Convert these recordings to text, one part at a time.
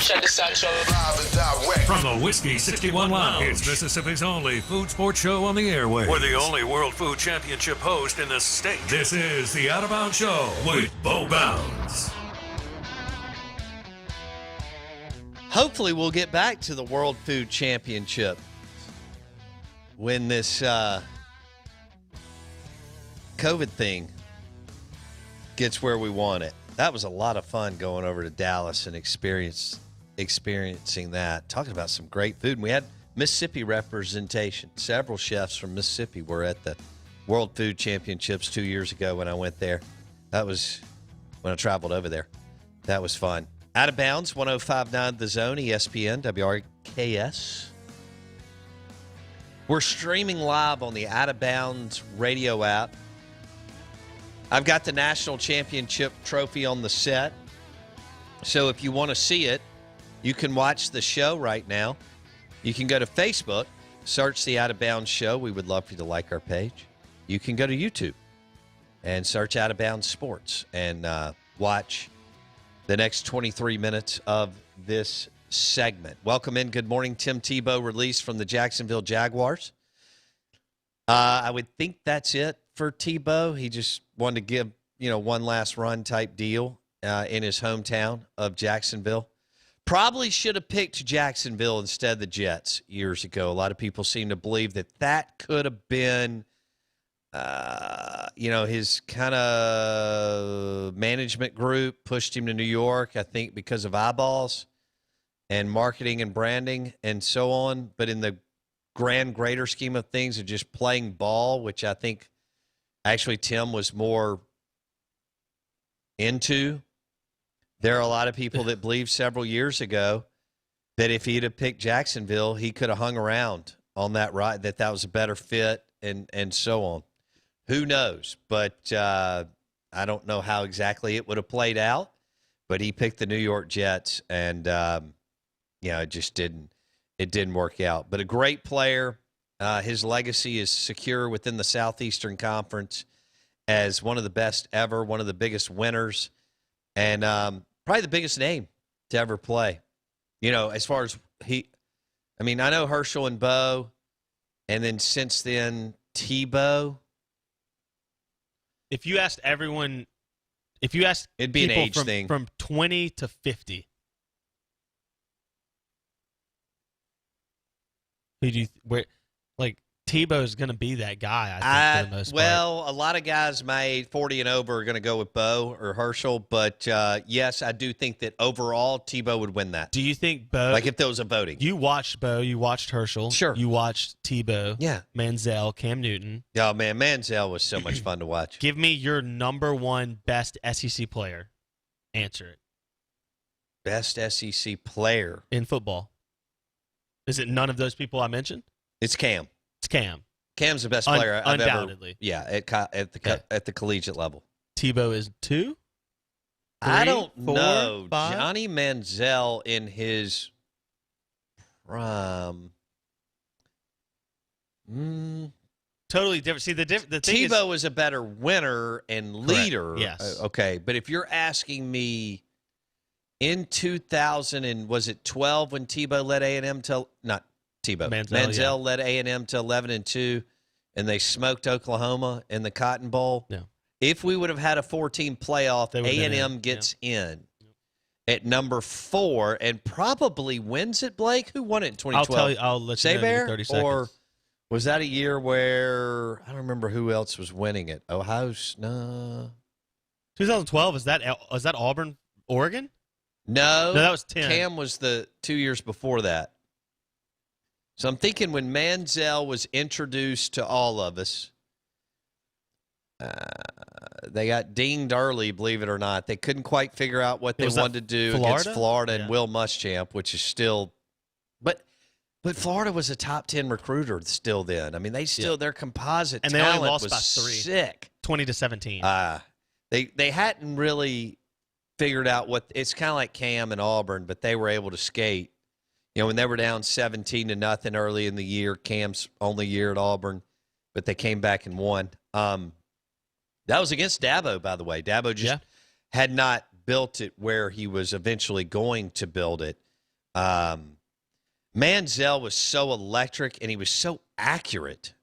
Check this out, y'all. Live and direct. From the Whiskey 61 Lounge, it's Mississippi's only food sports show on the airwaves. We're the only World Food Championship host in the state. This is the Out of Bounds Show with Bo Bounds. Hopefully we'll get back to the World Food Championship when this COVID thing gets where we want it. That was a lot of fun going over to Dallas and experiencing that. Talking about some great food. And we had Mississippi representation. Several chefs from Mississippi were at the World Food Championships 2 years ago when I went there. That was when I traveled over there. That was fun. Out of Bounds, 105.9 The Zone, ESPN, WRKS. We're streaming live on the Out of Bounds radio app. I've got the national championship trophy on the set. So if you want to see it, you can watch the show right now. You can go to Facebook, search the Out of Bounds show. We would love for you to like our page. You can go to YouTube and search Out of Bounds Sports and watch the next 23 minutes of this segment. Welcome in. Good morning. Tim Tebow released from the Jacksonville Jaguars. I would think that's it for Tebow. He just wanted to give, one last run type deal in his hometown of Jacksonville. Probably should have picked Jacksonville instead of the Jets years ago. A lot of people seem to believe that could have been, his kind of management group pushed him to New York, I think, because of eyeballs and marketing and branding and so on. But in the greater scheme of things of just playing ball, which I think actually Tim was more into, there are a lot of people that believed several years ago that if he'd have picked Jacksonville, he could have hung around on that ride, that was a better fit and so on. Who knows? But I don't know how exactly it would have played out. But he picked the New York Jets, and it just didn't work out. But a great player. His legacy is secure within the Southeastern Conference as one of the best ever, one of the biggest winners, and probably the biggest name to ever play. As far as I know Herschel and Bo, and then since then, Tebow. If you asked it'd be an age thing from 20 to 50, Tebow is going to be that guy, I think, for the most part. Well, a lot of guys my age, 40 and over, are going to go with Bo or Herschel. But, yes, I do think that overall Tebow would win that. Do you think Bo... Like if there was a voting. You watched Bo. You watched Herschel. Sure. You watched Tebow. Yeah. Manziel, Cam Newton. Oh, man, Manziel was so much fun to watch. Give me your number one best SEC player. Answer it. Best SEC player. In football. Is it none of those people I mentioned? It's Cam. It's Cam. Cam's the best player I've undoubtedly. At the collegiate level. Tebow is 2? I don't know. 5? Johnny Manziel in his prime. Totally different. See, the thing Tebow was a better winner and leader. Correct. Yes. Okay, but if you're asking me in 2000 and was it 12 when Tebow led A&M to not Tebow. Manziel led A&M to 11-2, and they smoked Oklahoma in the Cotton Bowl. Yeah. If we would have had a 4-team playoff, A&M gets in at number 4 and probably wins it, Blake. Who won it in 2012? I'll let you know in 30 seconds. Or was that a year where I don't remember who else was winning it? No. 2012, is that Auburn, Oregon? No, that was 10. Cam was the 2 years before that. So I'm thinking when Manziel was introduced to all of us, they got dinged early, believe it or not. They couldn't quite figure out what they wanted to do against Florida and Will Muschamp, which is still – but Florida was a top 10 recruiter still then. I mean, their composite and talent they only lost was by 3. Sick. 20-17. They hadn't really figured out what – it's kind of like Cam and Auburn, but they were able to skate. When they were down 17-0 early in the year, Cam's only year at Auburn, but they came back and won. That was against Dabo, by the way. Dabo just had not built it where he was eventually going to build it. Manziel was so electric and he was so accurate.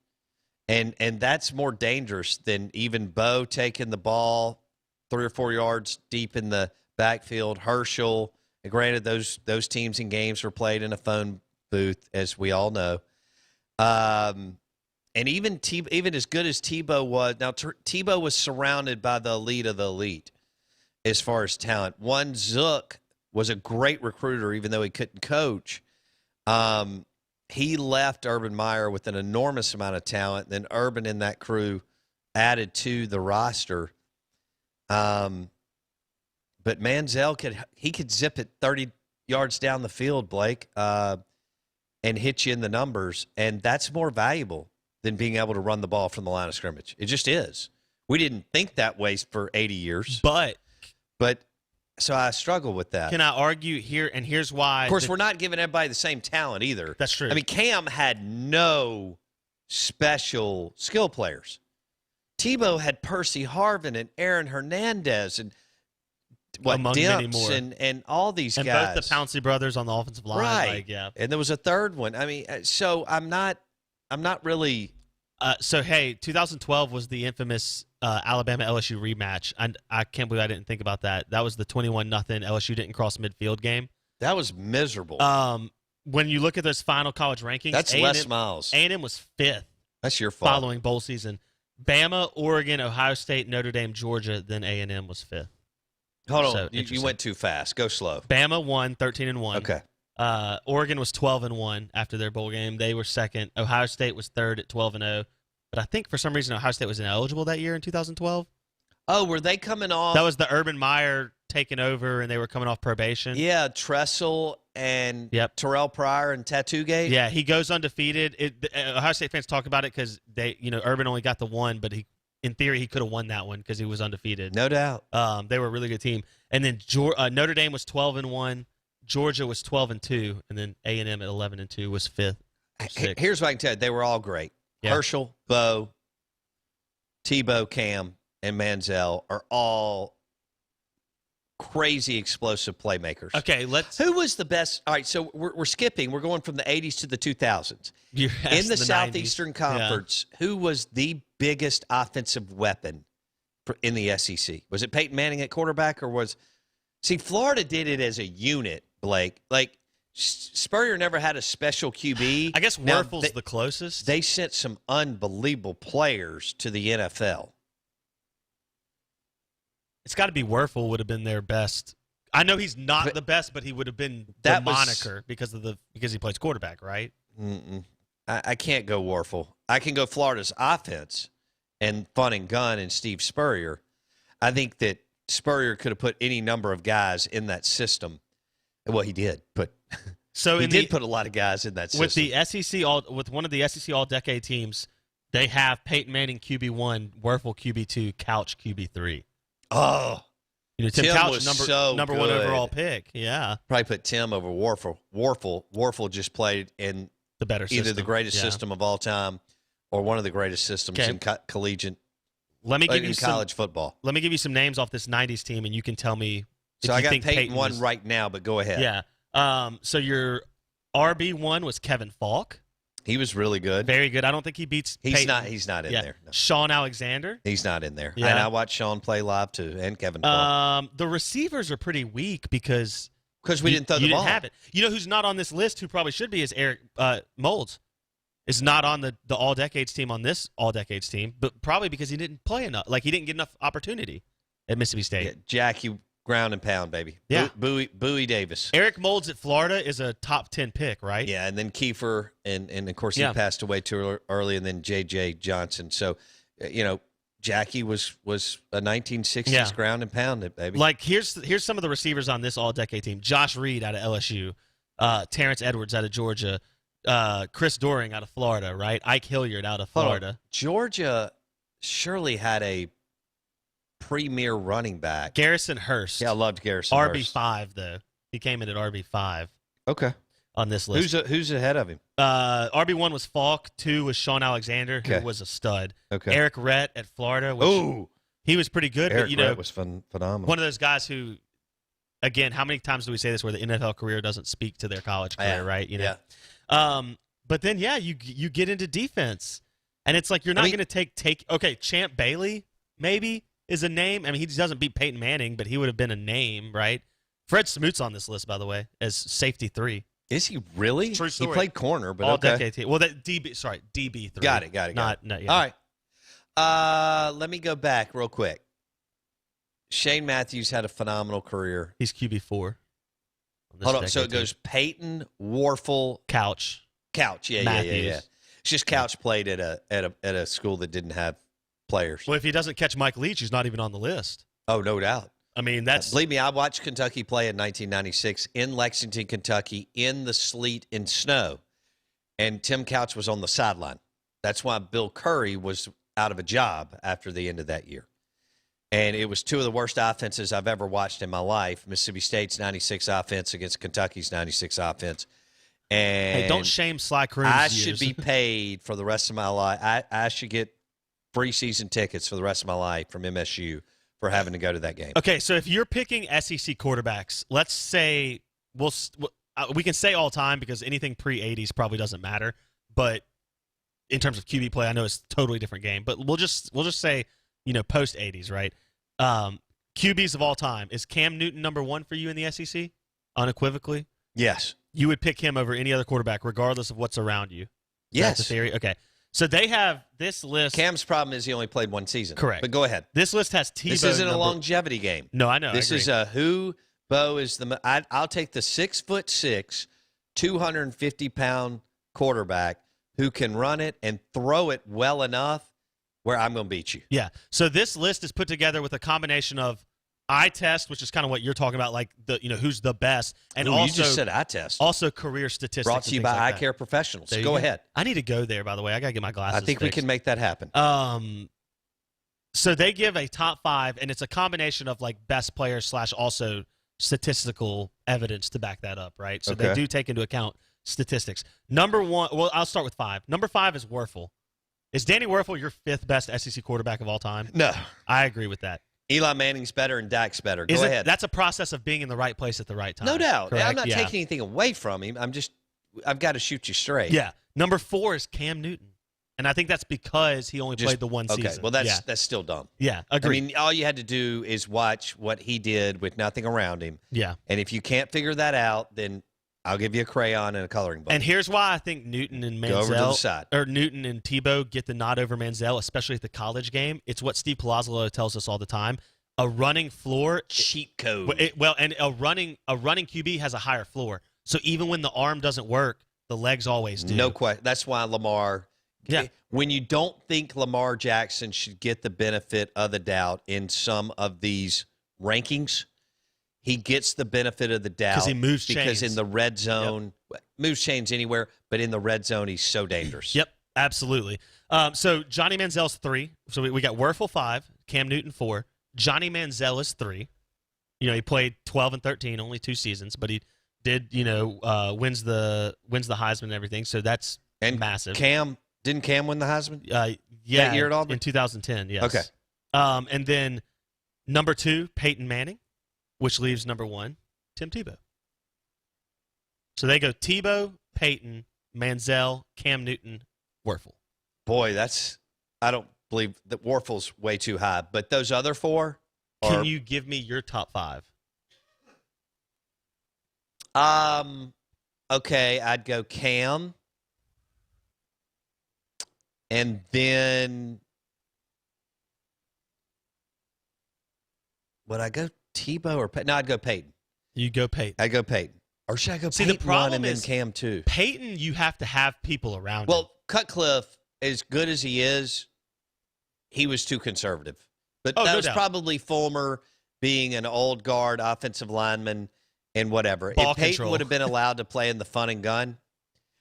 And that's more dangerous than even Bo taking the ball 3 or 4 yards deep in the backfield. Herschel, and granted, those teams and games were played in a phone booth, as we all know. And even as good as Tebow was, now Tebow was surrounded by the elite of the elite as far as talent. One, Zook was a great recruiter, even though he couldn't coach. He left Urban Meyer with an enormous amount of talent. Then Urban and that crew added to the roster. But Manziel could zip it 30 yards down the field, Blake, and hit you in the numbers, and that's more valuable than being able to run the ball from the line of scrimmage. It just is. We didn't think that way for 80 years. But so I struggle with that. Can I argue here? And here's why. Of course, we're not giving everybody the same talent either. That's true. I mean, Cam had no special skill players. Tebow had Percy Harvin and Aaron Hernandez and among many Dimps more. and all these and guys. both the Pouncey brothers on the offensive line. Right. Like, yeah. And there was a third one. I mean, so I'm not really. So, hey, 2012 was the infamous Alabama-LSU rematch. I can't believe I didn't think about that. That was the 21-0 LSU didn't cross midfield game. That was miserable. When you look at those final college rankings, That's Les Miles. A&M was 5th That's your fault. following bowl season. Bama, Oregon, Ohio State, Notre Dame, Georgia, then A&M was 5th. Hold on. So, You went too fast. Go slow. Bama won 13-1. Okay. Oregon was 12-1 after their bowl game. They were 2nd. Ohio State was 3rd at 12-0. But I think for some reason Ohio State was ineligible that year in 2012. Oh, were they coming off? That was the Urban Meyer taking over, and they were coming off probation. Yeah, Tressel and Terrell Pryor and Tattoo Gate. Yeah, he goes undefeated. Ohio State fans talk about it because Urban only got the one, but in theory he could have won that one because he was undefeated. No doubt. They were a really good team. And then Notre Dame was 12-1. Georgia was 12-2, and then A&M at 11-2 was 5th. Here's what I can tell you: they were all great. Yeah. Herschel, Bo, Tebow, Cam, and Manziel are all crazy explosive playmakers. Okay, Who was the best? All right, so we're skipping. We're going from the 80s to the 2000s. In the Southeastern 90s. Conference, who was the biggest offensive weapon in the SEC? Was it Peyton Manning at quarterback, or see, Florida did it as a unit, Blake. Like, Spurrier never had a special QB. I guess Werfel's the closest. They sent some unbelievable players to the NFL. It's got to be Werfel would have been their best. I know he's not the best, but he would have been the moniker because he plays quarterback, right? I can't go Werfel. I can go Florida's offense and Fun and Gun and Steve Spurrier. I think that Spurrier could have put any number of guys in that system. Well, he did, but he did put a lot of guys in that system. With the SEC with one of the SEC All-Decade teams, they have Peyton Manning QB1, Werfel QB2, Couch QB3. Oh, Tim Couch was number good. 1 overall pick. Yeah, probably put Tim over Werfel. Werfel just played in the better either system. the greatest system of all time or one of the greatest systems in collegiate. Let me give you college football. Let me give you some names off this '90s team, and you can tell me. So I got Peyton 1 right now, but go ahead. Yeah. So your RB1 was Kevin Falk. He was really good. Very good. I don't think he beats Peyton. He's not in there. No. Sean Alexander. He's not in there. Yeah. And I watched Sean play live too, and Kevin Falk. The receivers are pretty weak because we didn't throw the ball. Didn't have it. You know who's not on this list who probably should be is Eric Moulds. Is not on the All-Decades team on this All-Decades team, but probably because he didn't play enough. Like, he didn't get enough opportunity at Mississippi State. Yeah, Jackie, ground and pound, baby. Yeah. Bowie Davis. Eric Moulds at Florida is a top 10 pick, right? Yeah, and then Kiefer, and of course he passed away too early, and then J.J. Johnson. So, Jackie was a 1960s ground and pound, baby. Like, here's some of the receivers on this All-Decade team. Josh Reed out of LSU. Terrence Edwards out of Georgia. Chris Doering out of Florida, right? Ike Hilliard out of Florida. Georgia surely had a premier running back. Garrison Hurst. Yeah, I loved Garrison Hurst. RB5, though. He came in at RB5. Okay. On this list. Who's ahead of him? RB1 was Falk. 2 was Sean Alexander, who was a stud. Okay. Eric Rhett at Florida. He was pretty good. Eric but, Rhett was phenomenal. One of those guys who again, how many times do we say this where the NFL career doesn't speak to their college career, right? You know. Yeah. But then you get into defense, and it's like you're not going to take. Okay, Champ Bailey maybe is a name. I mean, he doesn't beat Peyton Manning, but he would have been a name, right? Fred Smoot's on this list, by the way, as safety 3. Is he really? True story. He played corner, but All okay. decade team. Well, that DB 3. Got it. Not, Yeah. All right. Let me go back real quick. Shane Matthews had a phenomenal career. He's QB 4. Hold on. So it goes Peyton, Warfel, Couch. Yeah. It's just Couch played at a school that didn't have players. Well, if he doesn't catch Mike Leach, he's not even on the list. Oh, no doubt. I mean, that's Believe me, I watched Kentucky play in 1996 in Lexington, Kentucky, in the sleet and snow, and Tim Couch was on the sideline. That's why Bill Curry was out of a job after the end of that year. And it was two of the worst offenses I've ever watched in my life. Mississippi State's 96 offense against Kentucky's 96 offense. And hey, don't shame Sly Crooms. I should be paid for the rest of my life. I should get free season tickets for the rest of my life from MSU for having to go to that game. Okay, so if you're picking SEC quarterbacks, let's say we can say all time because anything pre-80s probably doesn't matter. But in terms of QB play, I know it's a totally different game. But we'll just say, post 80s, right? QBs of all time. Is Cam Newton number 1 for you in the SEC? Unequivocally? Yes. You would pick him over any other quarterback regardless of what's around you? Yes. That's the theory? Okay. So they have this list. Cam's problem is he only played one season. Correct. But go ahead. This list has Tebow. This isn't a longevity game. No, I know. This is a who. Bo is the. I'll take the 6'6", 250-pound quarterback who can run it and throw it well enough where I'm going to beat you. Yeah. So this list is put together with a combination of eye test, which is kind of what you're talking about, like who's the best, and Ooh, also you just said eye test. Also career statistics. Brought to you by Eye Care Professionals. Go ahead. I need to go there. By the way, I gotta get my glasses. I think we can make that happen. So they give a top 5, and it's a combination of like best players / also statistical evidence to back that up, right? So they do take into account statistics. Number 1, well, I'll start with 5. Number 5 is Werfel. Is Danny Werfel your 5th best SEC quarterback of all time? No. I agree with that. Eli Manning's better and Dak's better. Go ahead. That's a process of being in the right place at the right time. No doubt. Correct? I'm not taking anything away from him. I've got to shoot you straight. Yeah. Number 4 is Cam Newton. And I think that's because he only played the one season. Okay, well, that's still dumb. Yeah, agree. I mean, all you had to do is watch what he did with nothing around him. Yeah. And if you can't figure that out, then I'll give you a crayon and a coloring book. And here's why I think Newton and Go over to the Manziel, side. or Newton and Tebow get the nod over Manziel, especially at the college game. It's what Steve Palazzolo tells us all the time. A running floor cheat code. And a running QB has a higher floor. So even when the arm doesn't work, the legs always do. No question. That's why Lamar. Yeah. When you don't think Lamar Jackson should get the benefit of the doubt in some of these rankings, he gets the benefit of the doubt because he moves chains. Because in the red zone, moves chains anywhere, but in the red zone, he's so dangerous. Yep, absolutely. So Johnny Manziel's 3. So we got Werfel 5, Cam Newton 4. Johnny Manziel is 3. He played 12 and 13, only 2 seasons, but he did, wins the Heisman and everything. So that's massive. Didn't Cam win the Heisman? Yeah, that year at Auburn? In 2010. Yes. Okay. And then number 2, Peyton Manning, which leaves number 1, Tim Tebow. So they go Tebow, Peyton, Manziel, Cam Newton, Werfel. Boy, I don't believe that Warfel's way too high, but those other 4 are. Can you give me your top 5? Okay, I'd go Cam. And then would I go Tebow or Peyton? No, I'd go Peyton. You go Peyton. I'd go Peyton. Or should I go See, Peyton the problem 1 and then is Cam 2? Peyton, you have to have people around him. Well, Cutcliffe, as good as he is, he was too conservative. But that was probably Fulmer being an old guard offensive lineman and whatever. Ball if Peyton control. would have been allowed to play in the fun and gun,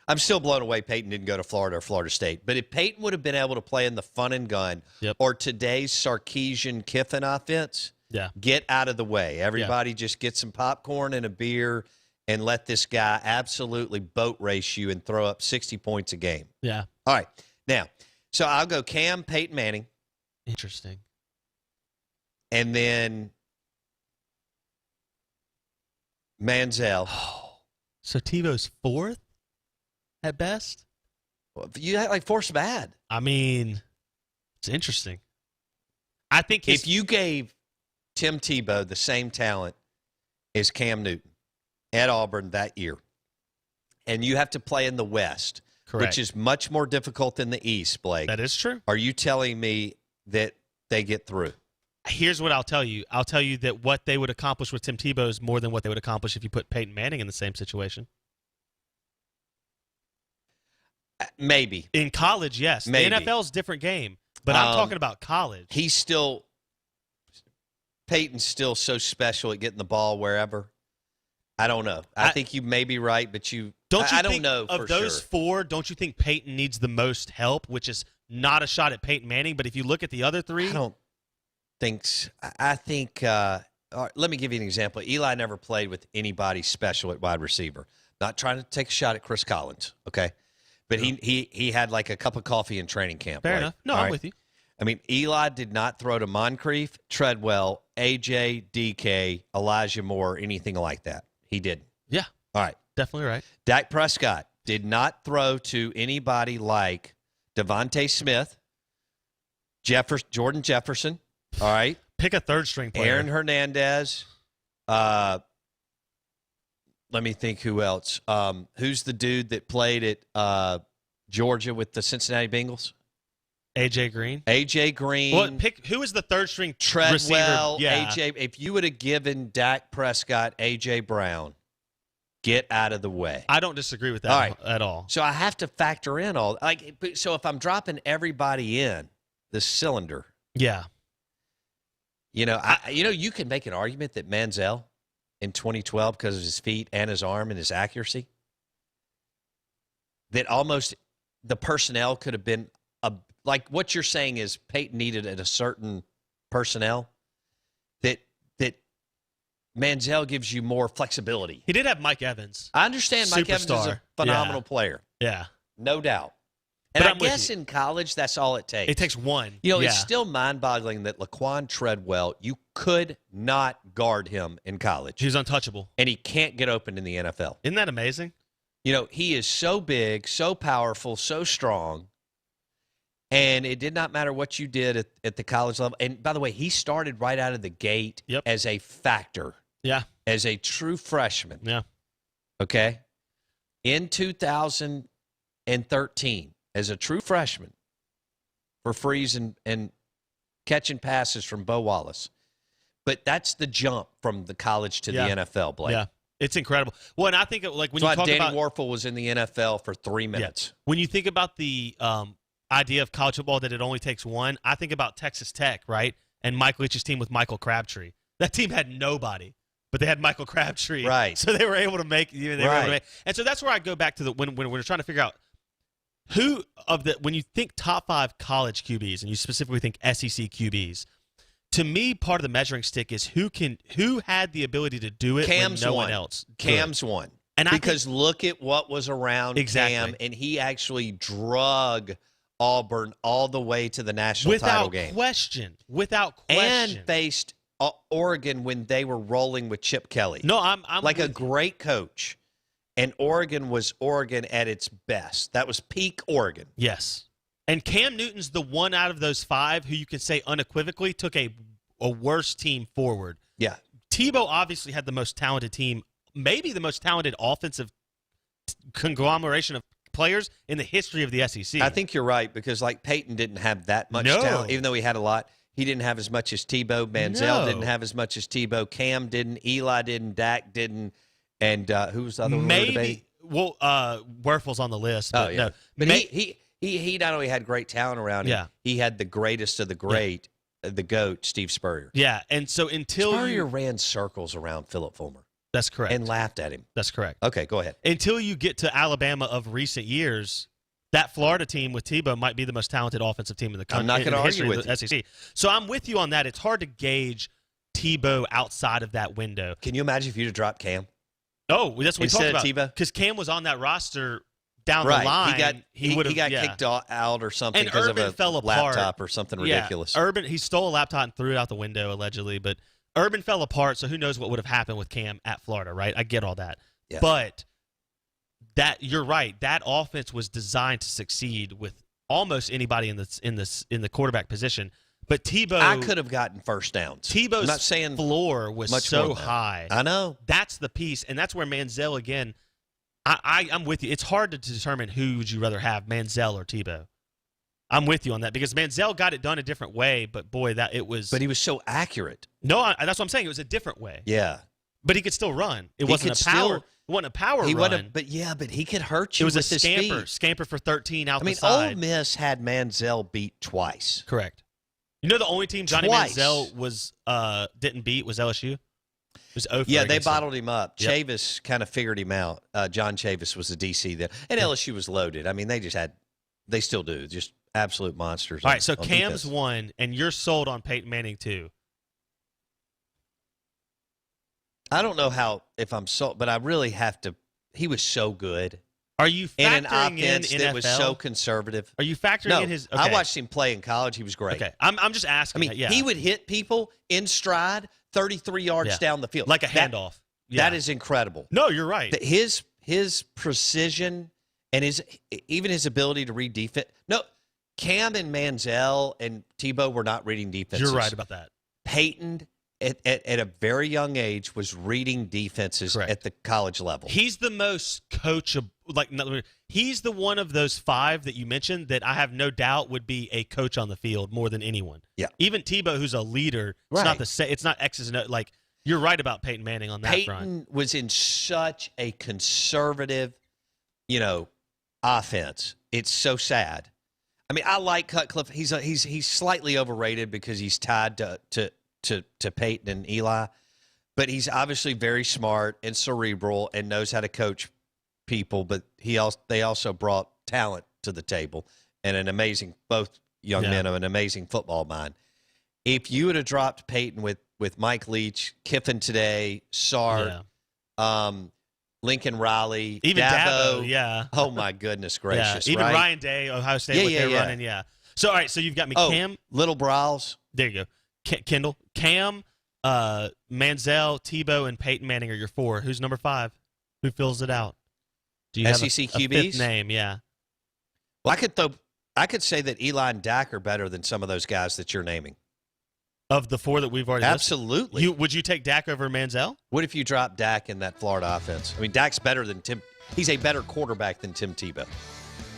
I'm still blown away Peyton didn't go to Florida or Florida State. But if Peyton would have been able to play in the fun and gun or today's Sarkisian Kiffin offense, get out of the way. Everybody just get some popcorn and a beer and let this guy absolutely boat race you and throw up 60 points a game. Yeah. All right. Now, so I'll go Cam, Peyton Manning. Interesting. And then Manziel. So Tebow's fourth at best? You act like fourth's bad. I mean, it's interesting. I think If you gave Tim Tebow the same talent as Cam Newton at Auburn that year, and you have to play in the West, correct. which is much more difficult than the East, Blake, That is true. are you telling me that they get through? Here's what I'll tell you. I'll tell you that what they would accomplish with Tim Tebow is more than what they would accomplish if you put Peyton Manning in the same situation. Maybe. In college, yes. Maybe. The NFL's a different game, but I'm talking about college. Peyton's still so special at getting the ball wherever. I don't know. I think you may be right, but I don't know for of those sure. four, don't you think Peyton needs the most help, which is not a shot at Peyton Manning, but if you look at the other three, I don't think so. I think all right, let me give you an example. Eli never played with anybody special at wide receiver. Not trying to take a shot at Chris Collins, okay? But he had like a cup of coffee in training camp. fair Blake. enough. No, All I'm right? with you. I mean, Eli did not throw to Moncrief, Treadwell, AJ, DK, Elijah Moore, anything like that. He didn't. Yeah, All right. definitely right. Dak Prescott did not throw to anybody like Devontae Smith, Jordan Jefferson, all right, Pick a third string player. Aaron Hernandez. Let me think who else. Who's the dude that played at Georgia with the Cincinnati Bengals? AJ Green. AJ Green. Well, pick who is the third string Treadwell, receiver? Yeah. AJ. If you would have given Dak Prescott AJ Brown, get out of the way. I don't disagree with that All right. at all. So I have to factor in all so if I'm dropping everybody in the cylinder, Yeah. you can make an argument that Manziel in 2012 because of his feet and his arm and his accuracy, that almost the personnel could have been like what you're saying is Peyton needed at a certain personnel that Manziel gives you more flexibility. He did have Mike Evans. I understand Mike Evans is a Superstar. phenomenal player, Yeah. no doubt. And But I I'm with guess you. in college, that's all it takes. It takes one. You know, yeah. it's still mind-boggling that Laquan Treadwell, you could not guard him in college, He's untouchable. and he can't get open in the NFL. Isn't that amazing? You know, he is so big, so powerful, so strong, and it did not matter what you did at the college level. And by the way, he started right out of the gate Yep. as a factor, Yeah. as a true freshman, Yeah. okay? In 2013, as a true freshman, for Freeze and catching passes from Bo Wallace. But that's the jump from the college to Yeah. the NFL, Blake. Yeah. It's incredible. Well, and I think like when That's you why talk Danny about Warfel was in the NFL for 3 minutes. when you think about the idea of college football that it only takes one, I think about Texas Tech, right? And Mike Leach's team with Michael Crabtree. That team had nobody, but they had Michael Crabtree, Right. So they were able to make. And so that's where I go back to when we're trying to figure out when you think top 5 college QBs and you specifically think SEC QBs. To me, part of the measuring stick is who had the ability to do it Cam's when no one. one else. could. Cam's one. And because look at what was around Exactly. Cam, and he actually drug Auburn all the way to the national title game. Without question. And faced Oregon when they were rolling with Chip Kelly. No, I'm like a with you. great coach. And Oregon was Oregon at its best. That was peak Oregon. Yes. And Cam Newton's the one out of those 5 who you can say unequivocally took a worse team forward. Yeah. Tebow obviously had the most talented team, maybe the most talented offensive conglomeration of players in the history of the SEC. I think you're right because, like, Peyton didn't have that much No. talent. Even though he had a lot, he didn't have as much as Tebow. Manziel No. didn't have as much as Tebow. Cam didn't. Eli didn't. Dak didn't. And who was the other one? we were debating? Maybe. Well, Werfel's on the list. But Oh, yeah. no. But he not only had great talent around him, Yeah. he had the greatest of the great, the GOAT, Steve Spurrier. Yeah, and so until Spurrier ran circles around Philip Fulmer that's correct. and laughed at him. That's correct. Okay, go ahead. Until you get to Alabama of recent years, that Florida team with Tebow might be the most talented offensive team in the country. I'm not going gonna to argue with the SEC. So I'm with you on that. It's hard to gauge Tebow outside of that window. Can you imagine if you'd have dropped Cam? Oh, that's what we talked Instead of about. Tebow? Because Cam was on that roster down Right. the line. He would've- got yeah. kicked out or something And because of Urban a fell apart. laptop or something Yeah, ridiculous. Urban, he stole a laptop and threw it out the window allegedly, but Urban fell apart, so who knows what would have happened with Cam at Florida, right? I get all that. Yeah. But you're right. That offense was designed to succeed with almost anybody in the quarterback position. But Tebow, I could have gotten first downs. Tebow's I'm not saying floor was much so more than that. high. I know. That's the piece, and that's where Manziel again. I'm with you. It's hard to determine who would you rather have, Manziel or Tebow. I'm with you on that because Manziel got it done a different way, but boy, that it was. But he was so accurate. No, that's what I'm saying. It was a different way. Yeah. But he could still run. It He wasn't could a power. still- It wasn't a power He run. would have, but he could hurt you. It was a with his speed. scamper for 13 out I mean, the side. Ole Miss had Manziel beat twice. Correct. You know the only team Johnny Twice. Manziel was didn't beat was LSU. It was 0 for Yeah, they against them. bottled him up. Yep. Chavis kind of figured him out. John Chavis was the DC there, and LSU was loaded. I mean, they still do, just absolute monsters. All right, so on Cam's defense. one, and you're sold on Peyton Manning too. I don't know how if I'm so, but I really have to. He was so good Are you in an factoring in offense NFL? that was so conservative. Are you factoring No, in his? I okay. watched him play in college. He was great. Okay, I'm just I asking. mean, that, yeah. he would hit people in stride, 33 yards Yeah. down the field, like a That- handoff. Yeah. That is incredible. No, you're right. His precision and even his ability to read defense. No, Cam and Manziel and Tebow were not reading defenses. You're right about that. Peyton at a very young age was reading defenses Correct. at the college level. He's the most coachable. He's the one of those five that you mentioned that I have no doubt would be a coach on the field more than anyone. Yeah. Even Tebow, who's a leader, it's not Right. it's not X's and O. Like you're right about Peyton Manning on that front. Peyton was in such a conservative, offense. It's so sad. I mean, I like Cutcliffe. He's slightly overrated because he's tied to Peyton and Eli, but he's obviously very smart and cerebral and knows how to coach people. But they also brought talent to the table and both young men of an amazing football mind. If you would have dropped Peyton with Mike Leach, Kiffin today, Sart, Lincoln Riley, Even Dabo, yeah. Oh my goodness gracious! Even right? Ryan Day, Ohio State, what they're running, yeah. So all right, so you've got me Cam. Little Brawls. There you go. Kendall, Cam, Manziel, Tebow, and Peyton Manning are your four. Who's number 5? Who fills it out? Do you have SEC a QBs? fifth name? Yeah. Well, I could say that Eli and Dak are better than some of those guys that you're naming. Of the 4 that we've already Absolutely. listed. Would you take Dak over Manziel? What if you drop Dak in that Florida offense? I mean, Dak's better than Tim. He's a better quarterback than Tim Tebow.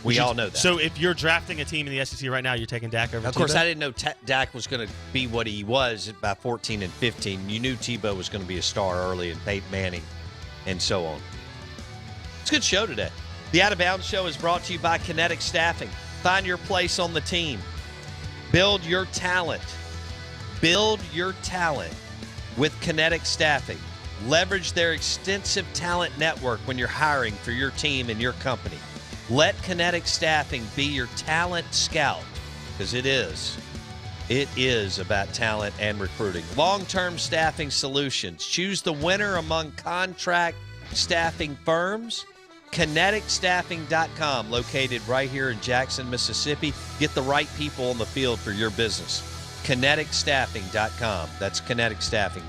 We all know that. So if you're drafting a team in the SEC right now, you're taking Dak over Of course, Tebow? I didn't know Dak was going to be what he was by 14 and 15. You knew Tebow was going to be a star early and Peyton Manning and so on. It's a good show today. The Out of Bounds Show is brought to you by Kinetic Staffing. Find your place on the team. Build your talent. Build your talent with Kinetic Staffing. Leverage their extensive talent network when you're hiring for your team and your company. Let Kinetic Staffing be your talent scout, because it is. It is about talent and recruiting. Long-term staffing solutions. Choose the winner among contract staffing firms. KineticStaffing.com, located right here in Jackson, Mississippi. Get the right people on the field for your business. KineticStaffing.com. That's Kinetic Staffing.